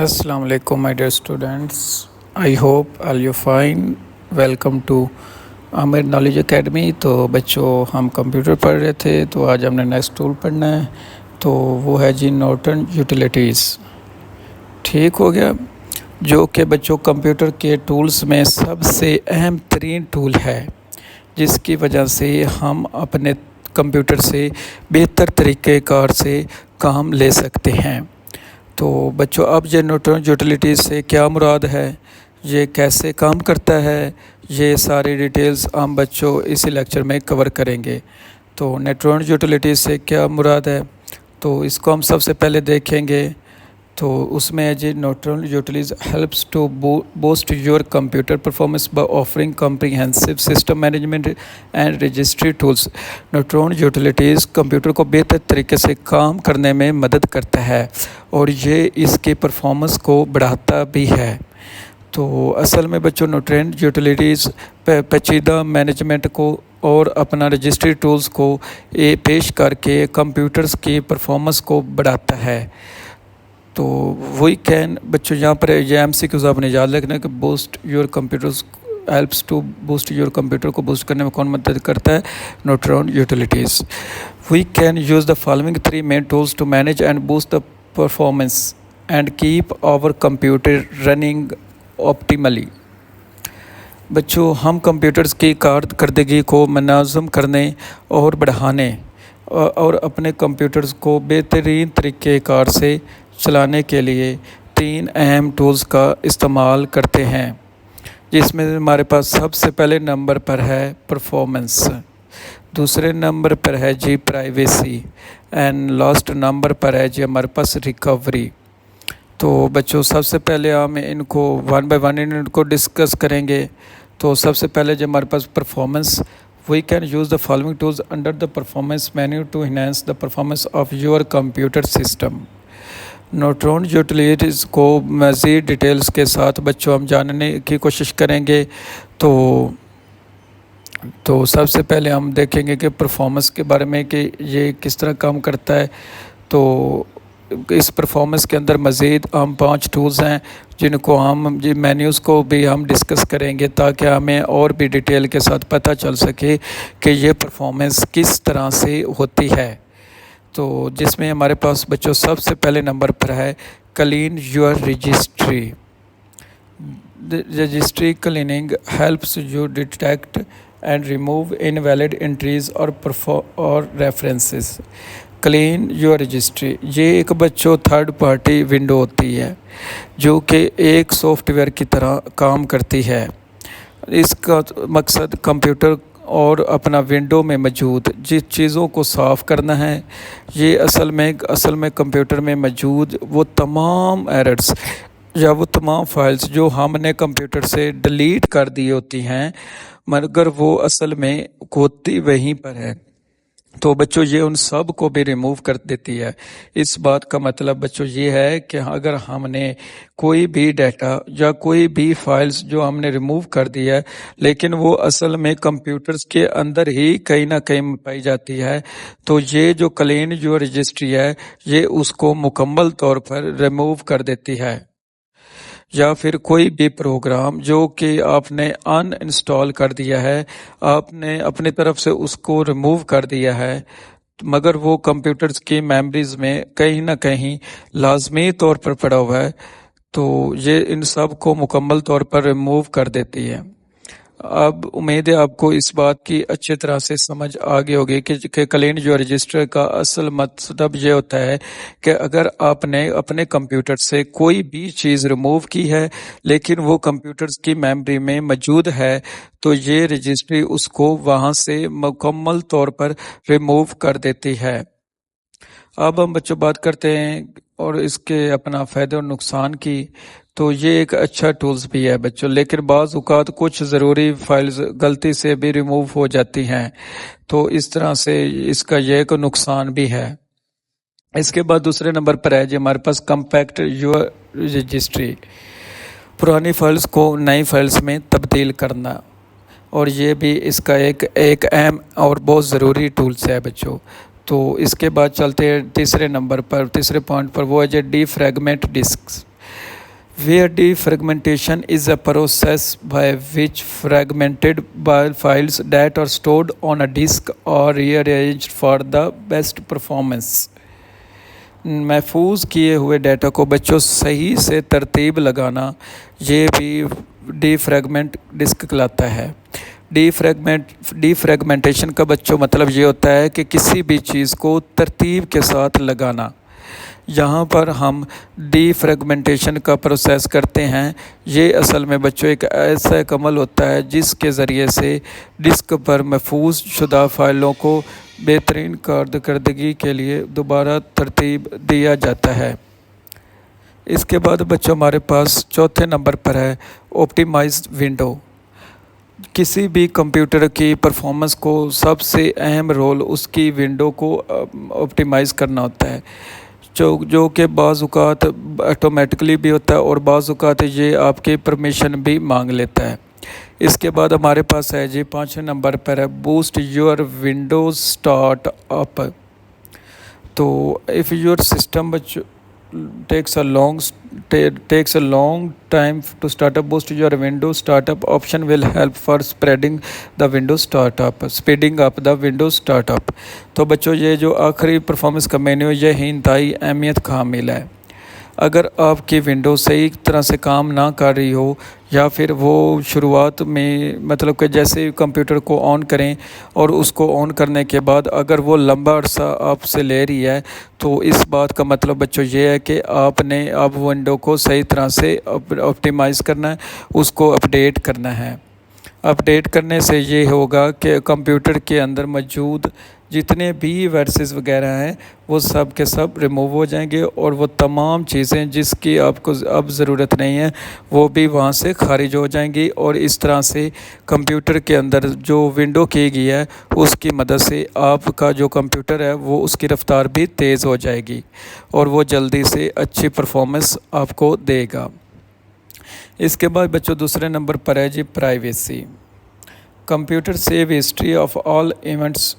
Assalamu alaikum my dear students. I hope all you fine. Welcome to Aamir knowledge academy. तो बच्चों हम computer पढ़ रहे थे, तो आज हमने नेक्स्ट टूल पढ़ना है, तो वो है जी नॉर्टन यूटिलिटीज़। ठीक हो गया, जो कि बच्चों कंप्यूटर के टूल्स में सबसे अहम तरीन टूल है, जिसकी वजह से हम अपने कंप्यूटर से बेहतर तरीक़ेकार से काम ले सकते हैं। तो बच्चों अब ये नॉर्टन यूटिलिटीज़ से क्या मुराद है, ये कैसे काम करता है, ये सारी डिटेल्स हम बच्चों इस लेक्चर में कवर करेंगे। तो नॉर्टन यूटिलिटीज़ से क्या मुराद है, तो इसको हम सबसे पहले देखेंगे। तो उसमें है जी Norton utilities helps to boost your computer performance by offering comprehensive system management and registry tools. Norton utilities computer को बेहतर तरीके से काम करने में मदद करता है और ये इसकी परफॉर्मेंस को बढ़ाता भी है। तो असल में बच्चों नॉर्टन यूटिलिटीज़ पेचीदा मैनेजमेंट को और अपना रजिस्ट्री टूल्स को पेश करके कंप्यूटर्स की परफॉर्मेंस को बढ़ाता है। तो वही कैन बच्चों यहाँ पर ये MCQs आपने याद रखना है कि boost your computers helps to boost your computer को बूस्ट करने में कौन मदद करता है, Norton Utilities. We can use the following 3 main tools to manage and boost the performance and keep our computer running optimally. बच्चों हम कंप्यूटर्स की कारकर्दगी को मुनज़्ज़म करने और बढ़ाने और अपने कंप्यूटर्स को बेहतरीन तरीक़ेकार से चलाने के लिए 3 अहम टूल्स का इस्तेमाल करते हैं, जिसमें हमारे पास सबसे पहले नंबर पर है परफॉर्मेंस, दूसरे नंबर पर है जी प्राइवेसी एंड लास्ट नंबर पर है जी हमारे पास रिकवरी। तो बच्चों सबसे पहले हम इनको 1 बाय 1 इनको डिस्कस करेंगे। तो सबसे पहले जो हमारे पास performance, we can use the following tools under the performance menu to enhance the performance of your computer system। Norton utilities को मज़ीद डिटेल्स के साथ बच्चों हम जानने की कोशिश करेंगे। तो सबसे पहले हम देखेंगे कि परफॉर्मेंस के बारे में कि ये किस तरह काम करता है। तो इस परफॉर्मेंस के अंदर मज़ीद हम 5 टूल्स हैं, जिनको हम जी मेन्यूज़ को भी हम डिस्कस करेंगे, ताकि हमें और भी डिटेल के साथ पता चल सके कि ये परफॉर्मेंस किस तरह से होती है। तो जिसमें हमारे पास बच्चों सबसे पहले नंबर पर है clean your registry. Registry cleaning helps you detect and remove invalid entries और रेफरेंसेस। क्लीन योर रजिस्ट्री ये एक बच्चों थर्ड पार्टी विंडो होती है, जो कि एक सॉफ्टवेयर की तरह काम करती है। इसका मकसद कंप्यूटर और अपना विंडो में मौजूद जिस चीज़ों को साफ़ करना है, ये असल में कंप्यूटर में मौजूद वो तमाम एरर्स या वो तमाम फाइल्स जो हमने कंप्यूटर से डिलीट कर दी होती हैं, मगर वो असल में होती वहीं पर है। तो बच्चों ये उन सब को भी रिमूव कर देती है। इस बात का मतलब बच्चों ये है कि अगर हमने कोई भी डाटा या कोई भी फाइल्स जो हमने रिमूव कर दिया है, लेकिन वो असल में कंप्यूटर्स के अंदर ही कहीं ना कहीं पाई जाती है, तो ये जो क्लीन जो रजिस्ट्री है ये उसको मुकम्मल तौर पर रिमूव कर देती है। या फिर कोई भी प्रोग्राम जो कि आपने अनइंस्टॉल कर दिया है, आपने अपनी तरफ से उसको रिमूव कर दिया है, मगर वो कंप्यूटर्स की मेमोरीज में कहीं ना कहीं लाजमी तौर पर पड़ा हुआ है, तो ये इन सब को मुकम्मल तौर पर रिमूव कर देती है। अब उम्मीद है आपको इस बात की अच्छी तरह से समझ आ गई होगी कि क्लीन जो रजिस्टर का असल मतलब ये होता है कि अगर आपने अपने कंप्यूटर से कोई भी चीज़ रिमूव की है, लेकिन वो कंप्यूटर्स की मेमोरी में मौजूद है, तो ये रजिस्ट्री उसको वहाँ से मुकम्मल तौर पर रिमूव कर देती है। अब हम बच्चों बात करते हैं और इसके अपना फ़ायदे और नुकसान की। तो ये एक अच्छा टूल्स भी है बच्चों, लेकिन बाज़ औक़ात कुछ ज़रूरी फाइल्स गलती से भी रिमूव हो जाती हैं, तो इस तरह से इसका ये एक नुकसान भी है। इसके बाद दूसरे नंबर पर है जो हमारे पास कम्पैक्ट योर रजिस्ट्री, पुरानी फाइल्स को नई फाइल्स में तब्दील करना, और ये भी इसका एक अहम और बहुत ज़रूरी टूल्स है बच्चों। तो इसके बाद चलते हैं तीसरे नंबर पर, तीसरे पॉइंट पर, वो है जो defragment disk. where defragmentation is a process by which fragmented files that are stored on a disk are rearranged for the best performance. महफूज किए हुए डाटा को बच्चों सही से तरतीब लगाना, ये भी डीफ्रैगमेंट डिस्क कहलाता है। डीफ्रैगमेंटेशन का बच्चों मतलब ये होता है कि किसी भी चीज़ को तरतीब के साथ लगाना। यहाँ पर हम डीफ्रैगमेंटेशन का प्रोसेस करते हैं। ये असल में बच्चों एक ऐसा एक अमल होता है जिसके ज़रिए से डिस्क पर महफूज शुदा फ़ाइलों को बेहतरीन कारकर्दगी के लिए दोबारा तरतीब दिया जाता है। इसके बाद बच्चों हमारे पास चौथे नंबर पर है ऑप्टिमाइज्ड विंडो। किसी भी कंप्यूटर की परफॉर्मेंस को सबसे अहम रोल उसकी विंडो को ऑप्टिमाइज़ करना होता है, जो कि बाज़ औक़ात ऑटोमेटिकली भी होता है और बाज़ औक़ात ये आपके परमिशन भी मांग लेता है। इसके बाद हमारे पास है जी 5वें नंबर पर है boost your Windows start up. तो if your system takes a long time to start up, boost your Windows startup option will help for speeding up the Windows startup। तो बच्चों ये जो आखिरी परफॉर्मेंस का मेन्यू ये ही इंतहाई अहमियत का हामिल है। अगर आपकी विंडो सही तरह से काम ना कर रही हो या फिर वो शुरुआत में मतलब कि जैसे कंप्यूटर को ऑन करें और उसको ऑन करने के बाद अगर वो लंबा अरसा आपसे ले रही है, तो इस बात का मतलब बच्चों ये है कि आपने अब विंडो को सही तरह से ऑप्टिमाइज़ करना है, उसको अपडेट करना है। अपडेट करने से ये होगा कि कंप्यूटर के अंदर मौजूद जितने भी वायरसेस वगैरह हैं वो सब के सब रिमूव हो जाएंगे और वो तमाम चीज़ें जिसकी आपको अब ज़रूरत नहीं है वो भी वहाँ से खारिज हो जाएंगी और इस तरह से कंप्यूटर के अंदर जो विंडो की गई है उसकी मदद से आपका जो कंप्यूटर है वो उसकी रफ़्तार भी तेज़ हो जाएगी और वो जल्दी से अच्छी परफॉर्मेंस आपको देगा। इसके बाद बच्चों दूसरे नंबर पर है जी privacy. Computer save history of all events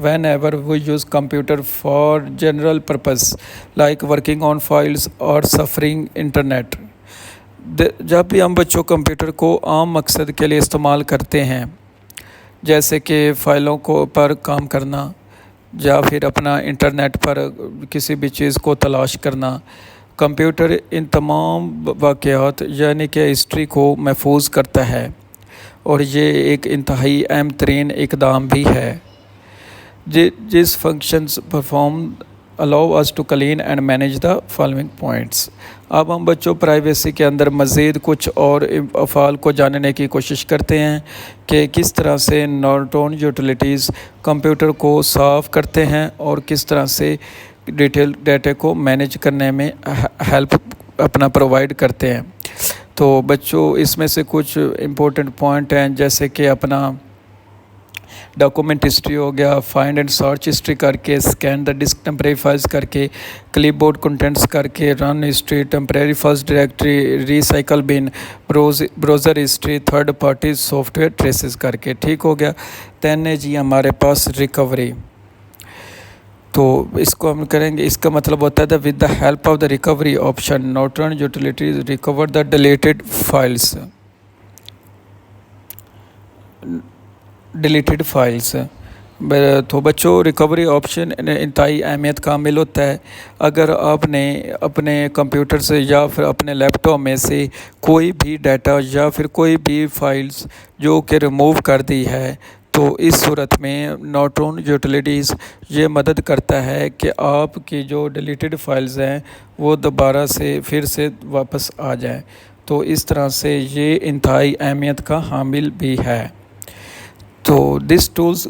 whenever we use computer for general purpose like working on files or surfing internet। जब भी हम बच्चों कंप्यूटर को आम मकसद के लिए इस्तेमाल करते हैं जैसे कि फ़ाइलों को पर काम करना या फिर अपना इंटरनेट पर किसी भी चीज़ को तलाश करना, कंप्यूटर इन तमाम वाक़यात यानी कि हिस्ट्री को महफूज करता है और ये एक इंतहाई अहम तरीन इक़दाम भी है। जिस functions perform allow us to clean and manage the following points. अब हम बच्चों प्राइवेसी के अंदर मज़ीद कुछ और अफ़ाल को जानने की कोशिश करते हैं कि किस तरह से नॉर्टन यूटिलिटीज़ कंप्यूटर को साफ़ करते हैं और किस तरह से डिटेल डाटा को मैनेज करने में हेल्प अपना प्रोवाइड करते हैं। तो बच्चों इसमें से कुछ इम्पोर्टेंट पॉइंट हैं जैसे कि अपना डॉक्यूमेंट हिस्ट्री हो गया, फाइंड एंड सर्च हिस्ट्री करके, scan the disk temporary files करके, क्लिपबोर्ड कंटेंट्स करके, run history, temporary first directory, recycle bin, browser history, third party software traces करके। ठीक हो गया। दैन है जी हमारे पास रिकवरी। तो इसको हम करेंगे, इसका मतलब होता है with the help of the recovery option Norton utilities recover the deleted files. तो बच्चों रिकवरी ऑप्शन इंतहाई अहमियत का हामिल होता है। अगर आपने अपने कंप्यूटर से या फिर अपने लैपटॉप में से कोई भी डाटा या फिर कोई भी फाइल्स जो कि रिमूव कर दी है, तो इस सूरत में नॉर्टन यूटिलिटीज़ ये मदद करता है कि आपकी जो डिलीटेड फाइल्स हैं वो दोबारा से फिर से वापस आ जाएं। तो इस तरह से ये इंतहाई अहमियत का हामिल भी है। तो this tools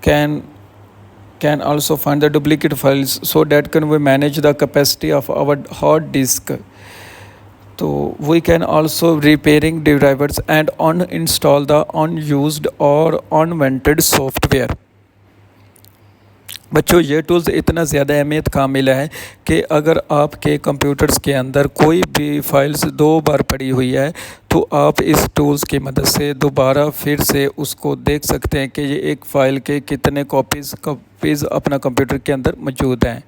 can also find the duplicate files so that can we manage the capacity of our hard disk। तो we can also repairing drivers and uninstall the unused or unwanted software। बच्चों ये tools इतना ज़्यादा अहमियत का हामिल है कि अगर आपके कंप्यूटर्स के अंदर कोई भी फाइल्स 2 बार पड़ी हुई है तो आप इस टूल्स की मदद से दोबारा फिर से उसको देख सकते हैं कि ये एक फ़ाइल के कितने कॉपीज़ अपना कंप्यूटर के अंदर मौजूद हैं।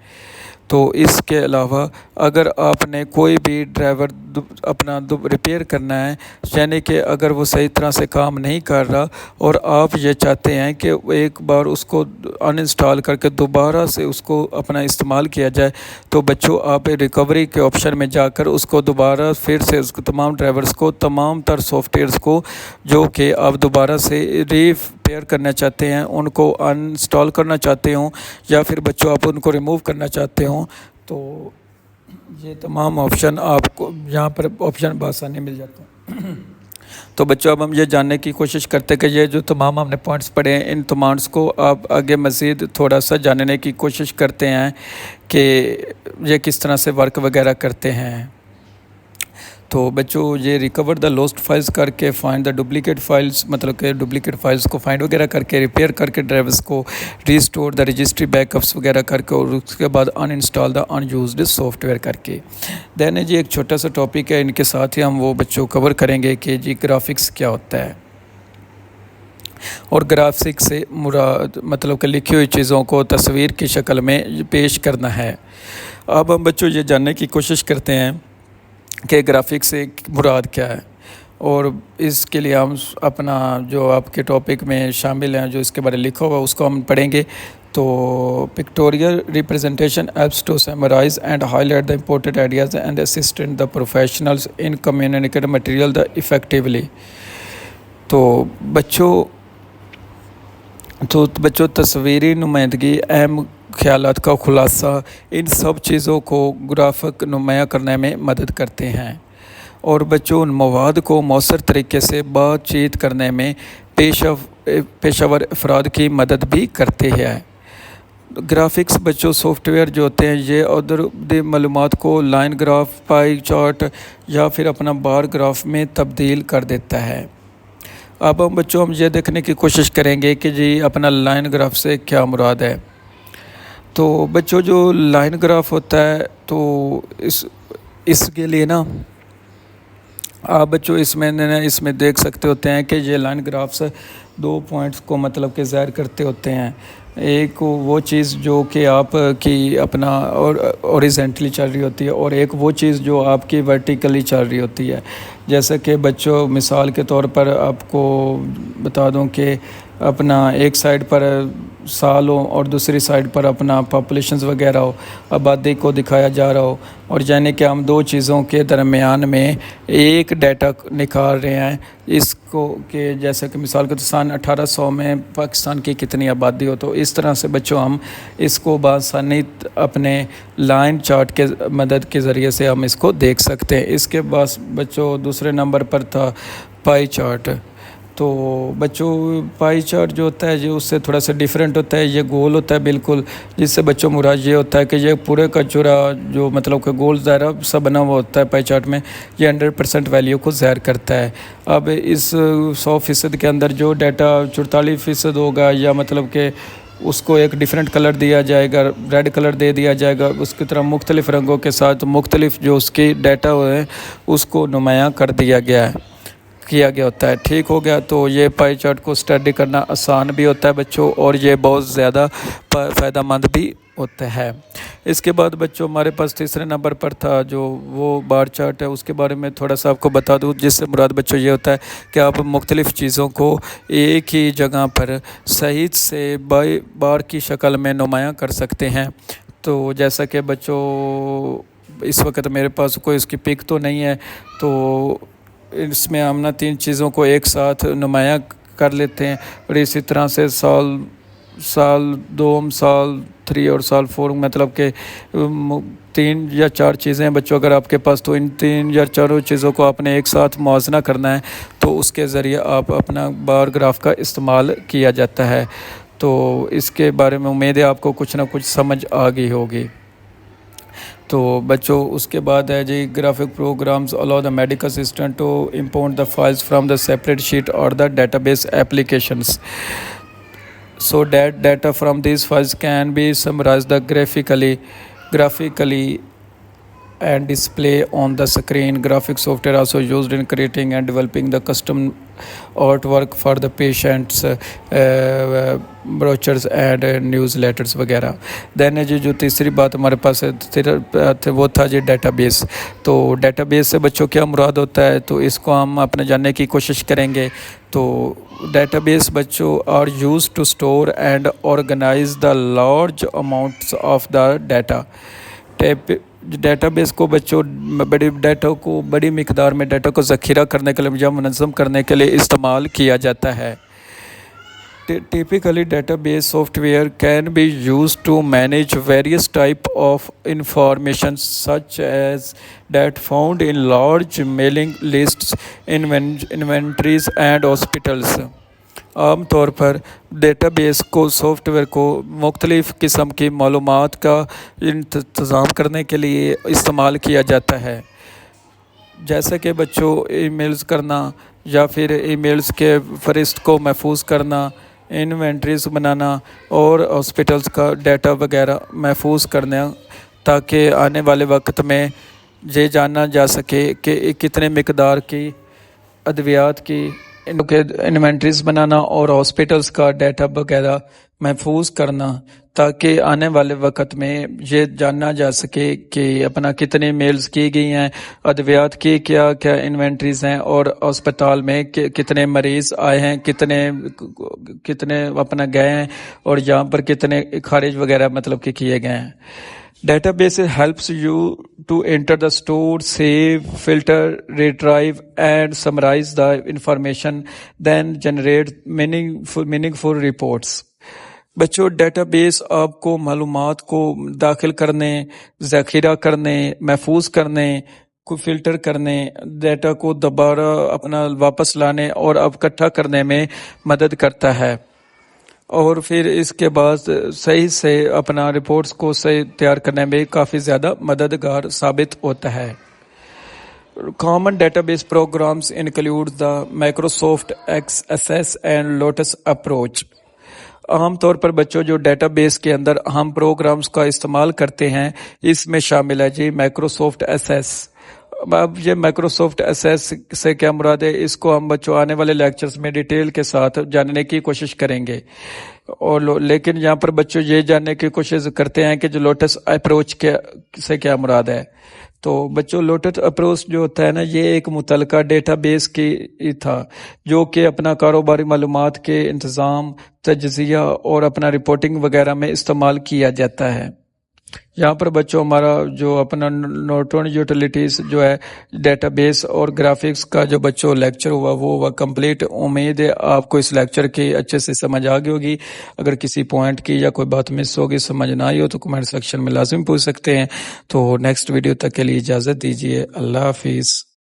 تو اس کے علاوہ اگر آپ نے کوئی بھی ڈرائیور اپنا ریپیئر کرنا ہے، یعنی کہ اگر وہ صحیح طرح سے کام نہیں کر رہا اور آپ یہ چاہتے ہیں کہ ایک بار اس کو ان انسٹال کر کے دوبارہ سے اس کو اپنا استعمال کیا جائے، تو بچوں آپ ریکوری کے آپشن میں جا کر اس کو دوبارہ پھر سے اس کو تمام ڈرائیورز کو، تمام تر سافٹ ویئرس کو جو کہ آپ دوبارہ سے ریپیئر کرنا چاہتے ہیں، ان کو ان انسٹال کرنا چاہتے ہوں یا پھر بچوں آپ ان کو ریموو کرنا چاہتے ہوں، تو یہ تمام آپشن آپ کو یہاں پر آپشن بآسانی مل جاتے ہیں۔ تو بچوں اب ہم یہ جاننے کی کوشش کرتے ہیں کہ یہ جو تمام ہم نے پوائنٹس پڑھے ہیں، ان تمامس کو آپ آگے مزید تھوڑا سا جاننے کی کوشش کرتے ہیں کہ یہ کس طرح سے ورک وغیرہ کرتے ہیں۔ تو بچوں یہ ریکور دا لوسٹ فائلز کر کے فائنڈ دا ڈپلیکیٹ فائلز، مطلب کہ ڈپلیکیٹ فائلز کو فائنڈ وغیرہ کر کے ریپیئر کر کے ڈرائیورز کو restore the registry backups وغیرہ کر کے، اور اس کے بعد uninstall the unused software کر کے۔ دین جی ایک چھوٹا سا ٹاپک ہے، ان کے ساتھ ہی ہم وہ بچوں کور کریں گے کہ جی گرافکس کیا ہوتا ہے، اور گرافکس سے مراد مطلب کہ لکھی ہوئی چیزوں کو تصویر کی شکل میں پیش کرنا ہے۔ اب ہم بچوں یہ جاننے کی کوشش کرتے ہیں کہ گرافکس سے مراد کیا ہے، اور اس کے لیے ہم اپنا جو آپ کے ٹاپک میں شامل ہیں جو اس کے بارے لکھا ہوا اس کو ہم پڑھیں گے۔ تو pictorial representation apps to summarise and highlight the important ideas and assistant the professionals in communicate material the effectively. تو بچوں تصویری نمائندگی، اہم خیالات کا خلاصہ، ان سب چیزوں کو گرافک نمایاں کرنے میں مدد کرتے ہیں، اور بچوں ان مواد کو مؤثر طریقے سے بات چیت کرنے میں پیشہ ور افراد کی مدد بھی کرتے ہیں۔ گرافکس بچوں سافٹ ویئر جو ہوتے ہیں یہ ادھر معلومات کو لائن گراف، پائی چارٹ یا پھر اپنا بار گراف میں تبدیل کر دیتا ہے۔ اب ہم بچوں یہ دیکھنے کی کوشش کریں گے کہ جی اپنا لائن گراف سے کیا مراد ہے۔ تو بچوں جو لائن گراف ہوتا ہے تو اس کے لیے نا آپ بچوں اس میں دیکھ سکتے ہوتے ہیں کہ یہ لائن گرافس دو پوائنٹس کو مطلب کہ ظاہر کرتے ہوتے ہیں۔ ایک وہ چیز جو کہ آپ کی اپنا اوریزنٹلی چل رہی ہوتی ہے، اور ایک وہ چیز جو آپ کی ورٹیکلی چل رہی ہوتی ہے۔ جیسے کہ بچوں مثال کے طور پر آپ کو بتا دوں کہ اپنا ایک سائڈ پر سال ہو اور دوسری سائڈ پر اپنا پاپولیشنز وغیرہ ہو، آبادی کو دکھایا جا رہا ہو، اور یعنی کہ ہم دو چیزوں کے درمیان میں ایک ڈیٹا نکال رہے ہیں اس کو، کہ جیسے کہ مثال کے سن 1800 میں پاکستان کی کتنی آبادی ہو، تو اس طرح سے بچوں ہم اس کو بآسانی اپنے لائن چارٹ کے مدد کے ذریعے سے ہم اس کو دیکھ سکتے ہیں۔ اس کے بعد بچوں دوسرے نمبر پر تھا پائی چارٹ۔ تو بچوں پائی چارٹ جو ہوتا ہے یہ اس سے تھوڑا سا ڈیفرنٹ ہوتا ہے، یہ گول ہوتا ہے بالکل، جس سے بچوں مراد یہ ہوتا ہے کہ یہ پورے کا چورا جو مطلب کہ گول دائرہ سا بنا ہوا ہوتا ہے پائی چارٹ میں، یہ 100% ویلیو کو ظاہر کرتا ہے۔ اب اس 100% کے اندر جو ڈیٹا 44% ہوگا، یا مطلب کہ اس کو ایک ڈیفرنٹ کلر دیا جائے گا، ریڈ کلر دے دیا جائے گا، اس کی طرح مختلف رنگوں کے ساتھ مختلف جو اس کی ڈیٹا ہوئے اس کو نمایاں کر دیا گیا ہوتا ہے۔ ٹھیک ہو گیا، تو یہ پائی چارٹ کو اسٹڈی کرنا آسان بھی ہوتا ہے بچوں، اور یہ بہت زیادہ فائدہ مند بھی ہوتا ہے۔ اس کے بعد بچوں ہمارے پاس تیسرے نمبر پر تھا جو وہ بار چارٹ ہے، اس کے بارے میں تھوڑا سا آپ کو بتا دوں، جس سے مراد بچوں یہ ہوتا ہے کہ آپ مختلف چیزوں کو ایک ہی جگہ پر صحیح سے بار کی شکل میں نمایاں کر سکتے ہیں۔ تو جیسا کہ بچوں اس وقت میرے پاس کوئی اس کی پک تو نہیں ہے، تو اس میں ہم 3 چیزوں کو ایک ساتھ نمایاں کر لیتے ہیں، اور اسی طرح سے سال 2، سال 3 اور سال 4، مطلب کہ 3 یا 4 چیزیں ہیں بچوں اگر آپ کے پاس، تو ان 3 یا 4 چیزوں کو آپ نے ایک ساتھ موازنہ کرنا ہے، تو اس کے ذریعے آپ اپنا بار گراف کا استعمال کیا جاتا ہے۔ تو اس کے بارے میں امید ہے آپ کو کچھ نہ کچھ سمجھ آ گئی ہوگی۔ تو بچوں اس کے بعد ہے جی graphic programs allow the medical assistant to import the files from the separate sheet اور the database applications so that data from these files can be summarized graphically and display on the screen. Graphic software also used in creating and developing the custom artwork for the patients, brochures and newsletters वगैरह. then जो तीसरी बात हमारे पास है वो था जी database. तो database से बच्चों क्या मुराद होता है, तो इसको हम अपने जानने की कोशिश करेंगे. तो डेटाबेस बच्चों are use to store and organise the large amounts of the data. Database को बच्चों बड़ी मिकदार में डाटा को ज़ख़ीरा करने के लिए या मुनज़्ज़म करने के लिए इस्तेमाल किया जाता है. Typically, database software can be used to manage various types of information such as that found in large mailing lists, inventories and hospitals. आम तौर पर डेटाबेस को सॉफ्टवेयर को मुख्तलिफ़ किस्म की मालूमात का इंतज़ाम करने के लिए इस्तेमाल किया जाता है, जैसे कि बच्चों ईमेल्स करना या फिर ईमेल्स के फ़हरिस्त को महफूज करना, इन्वेंट्रीज बनाना और हॉस्पिटल्स का डाटा वगैरह महफूज करना, ताकि आने वाले वक्त में ये जाना जा सके कि कितने मिकदार की अद्वियात की इन्वेंट्रीज बनाना और हॉस्पिटल्स का डाटा वगैरह महफूज करना, ताकि आने वाले वक्त में ये जानना जा सके कि अपना कितने मेल्स की गई हैं, अद्वियात की क्या क्या इन्वेंट्रीज हैं और अस्पताल में कितने मरीज़ आए हैं, कितने अपना गए हैं और यहाँ पर कितने खारिज वगैरह मतलब कि किए गए हैं. Database helps you to enter the store, save, filter, retrieve and summarize the information, then generate meaningful reports. बच्चों डेटाबेस आपको मालूमात को दाखिल करने, ज़ख़ीरा करने, महफूज करने, को फ़िल्टर करने, डाटा को दोबारा अपना वापस लाने और अब इकट्ठा करने में मदद करता है, और फिर इसके बाद सही से अपना रिपोर्ट्स को सही तैयार करने में काफ़ी ज़्यादा मददगार साबित होता है. Common database programs include the Microsoft Access and Lotus approach. आम तौर पर बच्चों जो डेटाबेस के अंदर हम प्रोग्राम्स का इस्तेमाल करते हैं, इसमें शामिल है जी माइक्रोसॉफ्ट एसेस. अब ये माइक्रोसॉफ्ट एसेस से क्या मुराद है, इसको हम बच्चों आने वाले लेक्चर्स में डिटेल के साथ जानने की कोशिश करेंगे. और लेकिन यहाँ पर बच्चों ये जानने की कोशिश करते हैं कि जो लोटस अप्रोच से क्या मुराद है. तो बच्चों लोटस अप्रोच जो होता है ना, ये एक मुतलका डेटाबेस की था जो कि अपना कारोबारी मालूमात के इंतज़ाम, तज्ज़िया और अपना रिपोर्टिंग वगैरह में इस्तेमाल किया जाता है. यहाँ पर बच्चों हमारा जो अपना नोटोन यूटिलिटीज़ जो है डेटाबेस और ग्राफिक्स का जो बच्चों लेक्चर हुआ कंप्लीट. उम्मीद है आपको इस लेक्चर की अच्छे से समझ आ गई होगी. अगर किसी पॉइंट की या कोई बात मिस होगी, समझ ना आई हो, तो कमेंट सेक्शन में लाजिम पूछ सकते हैं. तो नेक्स्ट वीडियो तक के लिए इजाज़त दीजिए. अल्लाह हाफिज़.